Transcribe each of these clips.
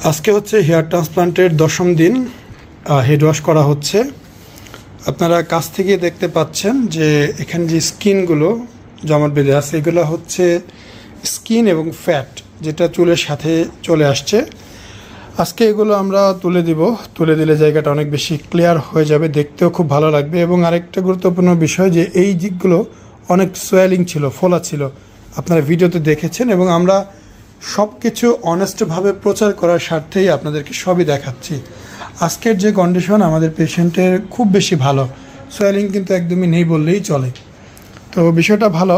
আজকে হচ্ছে হেয়ার ট্রান্সপ্লান্টের 10ম দিন। হেড ওয়াশ করা হচ্ছে। আপনারা কাছ থেকে দেখতে পাচ্ছেন যে এখানে যে স্কিনগুলো জমাট বেঁধে আছে এগুলো হচ্ছে স্কিন এবং ফ্যাট, যেটা চুলের সাথে চলে আসছে। আজকে এগুলো আমরা তুলে দিব। তুলে দিলে জায়গাটা অনেক বেশি ক্লিয়ার হয়ে যাবে, দেখতেও খুব ভালো লাগবে। এবং আরেকটা গুরুত্বপূর্ণ বিষয় যে এই দিকগুলো অনেক সোয়েলিং ছিল, ফোলা ছিল, আপনারা ভিডিওতে দেখেছেন। এবং আমরা সব কিছু অনেস্টভাবে প্রচার করার স্বার্থেই আপনাদেরকে সবই দেখাচ্ছি। আজকের যে কন্ডিশন আমাদের পেশেন্টের খুব বেশি ভালো, সোয়েলিং কিন্তু একদমই নেই বললেই চলে। তো বিষয়টা ভালো।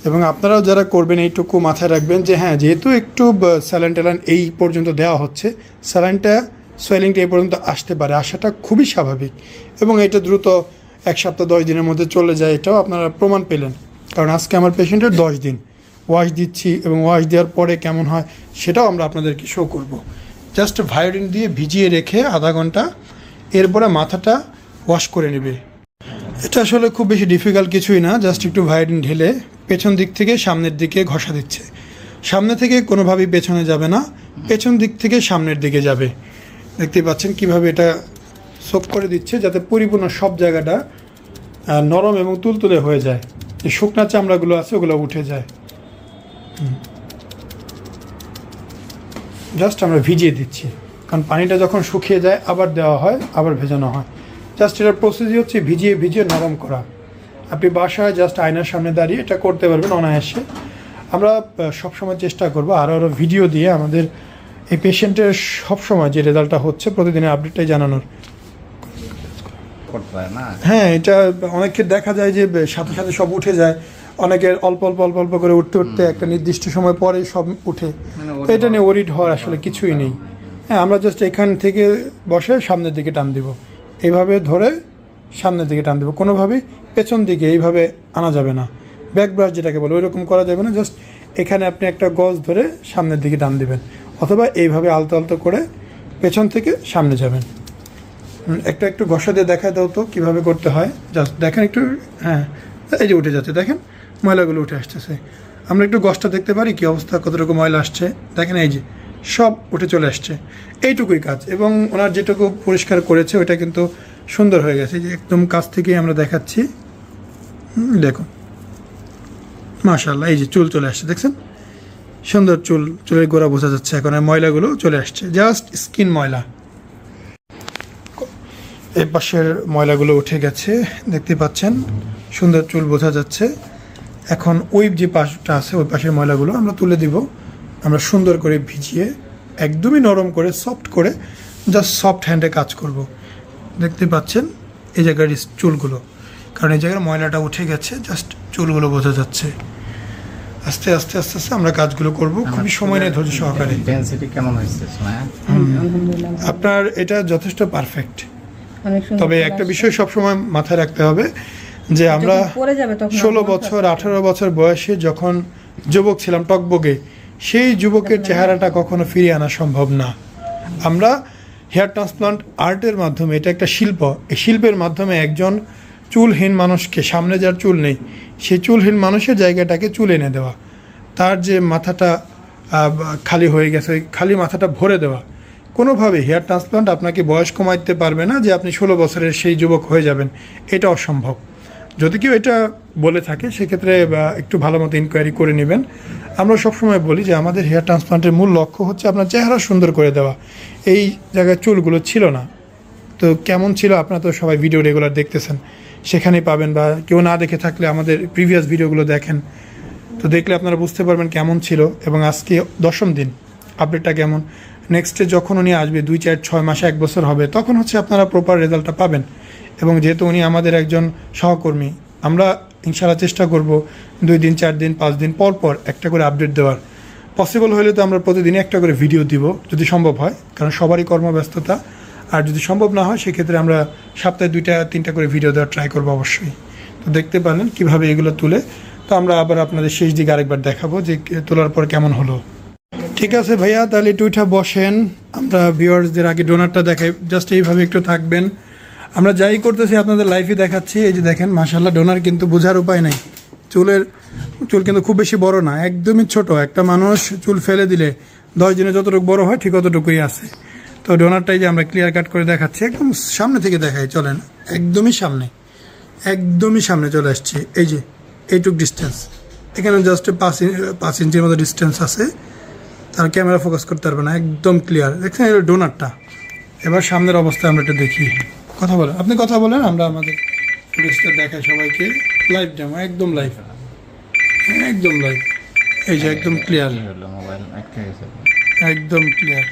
এবং আপনারাও যারা করবেন এইটুকু মাথায় রাখবেন যে হ্যাঁ, যেহেতু একটু স্যালাইন ট্যালাইন এই পর্যন্ত দেওয়া হচ্ছে, স্যালাইনটা সোয়েলিংটা এই পর্যন্ত আসতে পারে, আসাটা খুবই স্বাভাবিক। এবং এটা দ্রুত 1 সপ্তাহ 10 দিনের মধ্যে চলে যায়, এটাও আপনারা প্রমাণ পেলেন। কারণ আজকে আমার পেশেন্টের 10 দিন ওয়াশ দিচ্ছি এবং ওয়াশ দেওয়ার পরে কেমন হয় সেটাও আমরা আপনাদেরকে শো করব। জাস্ট ভায়োডিন দিয়ে ভিজিয়ে রেখে আধা ঘন্টা, এরপরে মাথাটা ওয়াশ করে নেবে। এটা আসলে খুব বেশি ডিফিকাল্ট কিছুই না, জাস্ট একটু ভায়োডিন ঢেলে পেছন দিক থেকে সামনের দিকে ঘষা দিচ্ছে। সামনে থেকে কোনোভাবেই পেছনে যাবে না, পেছন দিক থেকে সামনের দিকে যাবে। দেখতে পাচ্ছেন কিভাবে এটা সোক করে দিচ্ছে, যাতে পরিপূর্ণ সব জায়গাটা নরম এবং তুলতুলে হয়ে যায়, যে শুকনা চামড়াগুলো আছে ওগুলো উঠে যায়। জাস্ট আমরা ভিজিয়ে দিচ্ছি, কারণ পানিটা যখন শুকিয়ে যায় আবার দেওয়া হয়, আবার ভেজানো হয়। জাস্ট এটার প্রসেসই হচ্ছে ভিজিয়ে ভিজিয়ে নরম করা। আপনি বাসায় জাস্ট আয়নার সামনে দাঁড়িয়ে এটা করতে পারবেন অনায়াসে। আমরা সবসময় চেষ্টা করবো আরও ভিডিও দিয়ে আমাদের এই পেশেন্টের সবসময় যে রেজাল্টটা হচ্ছে প্রতিদিনের আপডেটটাই জানানোর। হ্যাঁ, এটা অনেকে দেখা যায় যে সাথে সাথে সব উঠে যায়, অনেকের অল্প অল্প অল্প অল্প করে উঠতে উঠতে একটা নির্দিষ্ট সময় পরে সব উঠে। তো এটা নিয়ে ওরিড হওয়ার আসলে কিছুই নেই। হ্যাঁ, আমরা জাস্ট এখান থেকে বসে সামনের দিকে টান দিব, এইভাবে ধরে সামনের দিকে টান দেবো। কোনোভাবেই পেছন দিকে এইভাবে আনা যাবে না, ব্যাক ব্রাশ যেটাকে বলে ওইরকম করা যাবে না। জাস্ট এখানে আপনি একটা গজ ধরে সামনের দিকে টান দিবেন, অথবা এইভাবে আলতো আলতো করে পেছন থেকে সামনে যাবেন। একটা একটু ঘষা দিয়ে দেখা দাও তো কীভাবে করতে হয়। জাস্ট দেখেন একটু, হ্যাঁ এই যে উঠে যাচ্ছে, দেখেন ময়লাগুলো উঠে আসতেছে। আমরা একটু গছটা দেখতে পারি কি অবস্থা, কতটুকু ময়লা আসছে, দেখেন এই যে সব উঠে চলে আসছে। এইটুকুই কাজ। এবং ওনার যেটুকু পরিষ্কার করেছে ওইটা কিন্তু সুন্দর হয়ে গেছে, যে একদম কাছ থেকেই আমরা দেখাচ্ছি। দেখুন মাশাআল্লাহ, এই যে চুল চলে আসছে, দেখছেন সুন্দর চুল, চুলের গোড়া বোঝা যাচ্ছে। এখন আর ময়লাগুলো চলে আসছে, জাস্ট স্কিন ময়লা। এই পাশের ময়লাগুলো উঠে গেছে, দেখতে পাচ্ছেন সুন্দর চুল বোঝা যাচ্ছে। এখন ওই যে পাশটা আছে ওই পাশের ময়লাগুলো আমরা তুলে দিব। আমরা সুন্দর করে ভিজিয়ে একদমই নরম করে সফট করে জাস্ট সফট হ্যান্ডে কাজ করব। দেখতে পাচ্ছেন এই জায়গার চুলগুলো, কারণ এই জায়গার ময়লাটা উঠে গেছে, জাস্ট চুলগুলো বোঝা যাচ্ছে। আস্তে আস্তে আস্তে আস্তে আমরা কাজগুলো করব, খুবই সময় নিয়ে ধৈর্য সহকারে। কেমন হয়েছে আপনার এটা যথেষ্ট পারফেক্ট। তবে একটা বিষয় সবসময় মাথায় রাখতে হবে যে আমরা 16 বছর 18 বছর বয়সে যখন যুবক ছিলাম টকবগে, সেই যুবকের চেহারাটা কখনো ফিরিয়ে আনা সম্ভব না। আমরা হেয়ার ট্রান্সপ্লান্ট আর্টের মাধ্যমে, এটা একটা শিল্প, এই শিল্পের মাধ্যমে একজন চুলহীন মানুষকে, সামনে যার চুল নেই সেই চুলহীন মানুষের জায়গাটাকে চুল এনে দেওয়া, তার যে মাথাটা খালি হয়ে গেছে ওই খালি মাথাটা ভরে দেওয়া। কোনোভাবে হেয়ার ট্রান্সপ্লান্ট আপনাকে বয়স কমাইতে পারবে না যে আপনি 16 বছরের সেই যুবক হয়ে যাবেন, এটা অসম্ভব। যদি কেউ এটা বলে থাকে সেক্ষেত্রে একটু ভালো মতো ইনকোয়ারি করে নেবেন। আমরা সবসময় বলি যে আমাদের হেয়ার ট্রান্সপ্লান্টের মূল লক্ষ্য হচ্ছে আপনার চেহারা সুন্দর করে দেওয়া। এই জায়গায় চুলগুলো ছিল না, তো কেমন ছিল আপনারা তো সবাই ভিডিও রেগুলার দেখতেছেন, সেখানেই পাবেন। বা কেউ না দেখে থাকলে আমাদের প্রিভিয়াস ভিডিওগুলো দেখেন, তো দেখলে আপনারা বুঝতে পারবেন কেমন ছিল। এবং আজকে 10ম দিন, আপডেটটা কেমন। নেক্সটে যখন উনি আসবে 2, 4, 6 মাসে 1 বছর হবে, তখন হচ্ছে আপনারা প্রপার রেজাল্টটা পাবেন। এবং যেহেতু উনি আমাদের একজন সহকর্মী, আমরা ইনশাআল্লাহ চেষ্টা করব 2 দিন 4 দিন 5 দিন পর পর একটা করে আপডেট দেওয়ার। পসিবল হলে তো আমরা প্রতিদিনই একটা করে ভিডিও দিব যদি সম্ভব হয়, কারণ সবারই কর্মব্যস্ততা। আর যদি সম্ভব না হয় সেক্ষেত্রে আমরা সপ্তাহে 2টা 3টা করে ভিডিও দেওয়ার ট্রাই করবো অবশ্যই। তো দেখতে পারেন কীভাবে এগুলো তুলে। তো আমরা আবার আপনাদের শেষ দিকে আরেকবার দেখাবো যে তোলার পর কেমন হলো। ঠিক আছে ভাইয়া, তাহলে একটু উঠা বসেন। আমরা ভিউয়ার্সদের আগে ডোনারটা দেখাই, জাস্ট এইভাবে একটু থাকবেন। আমরা যাই করতেছি আপনাদের লাইভে দেখাচ্ছি। এই যে দেখেন মাশাআল্লাহ, ডোনার কিন্তু বোঝার উপায় নাই। চুল কিন্তু খুব বেশি বড় না, একদমই ছোট। একটা মানুষ চুল ফেলে দিলে 10 দিনে যতটুকু বড় হয় ঠিক ততটুকুই আছে। তো ডোনারটাই যে আমরা ক্লিয়ার কাট করে দেখাচ্ছি, একদম সামনে থেকে দেখাই, চলেন একদমই সামনে চলে আসছে। এই যে এইটুক ডিস্টেন্স, এখানে জাস্ট 5 ইঞ্চির মতো ডিস্টেন্স আছে, তার ক্যামেরা ফোকাস করতে পারবে না, একদম ক্লিয়ার। দেখছেন এই ডোনারটা। এবার সামনের অবস্থা আমরা এটা দেখি। কথা বলেন, আপনি কথা বলেন, আমরা আমাদের ফুটেজটা দেখাই সবাইকে। লাইভ ডেমো, একদম লাইভ। এই যে একদম ক্লিয়ার, একদম ক্লিয়ার।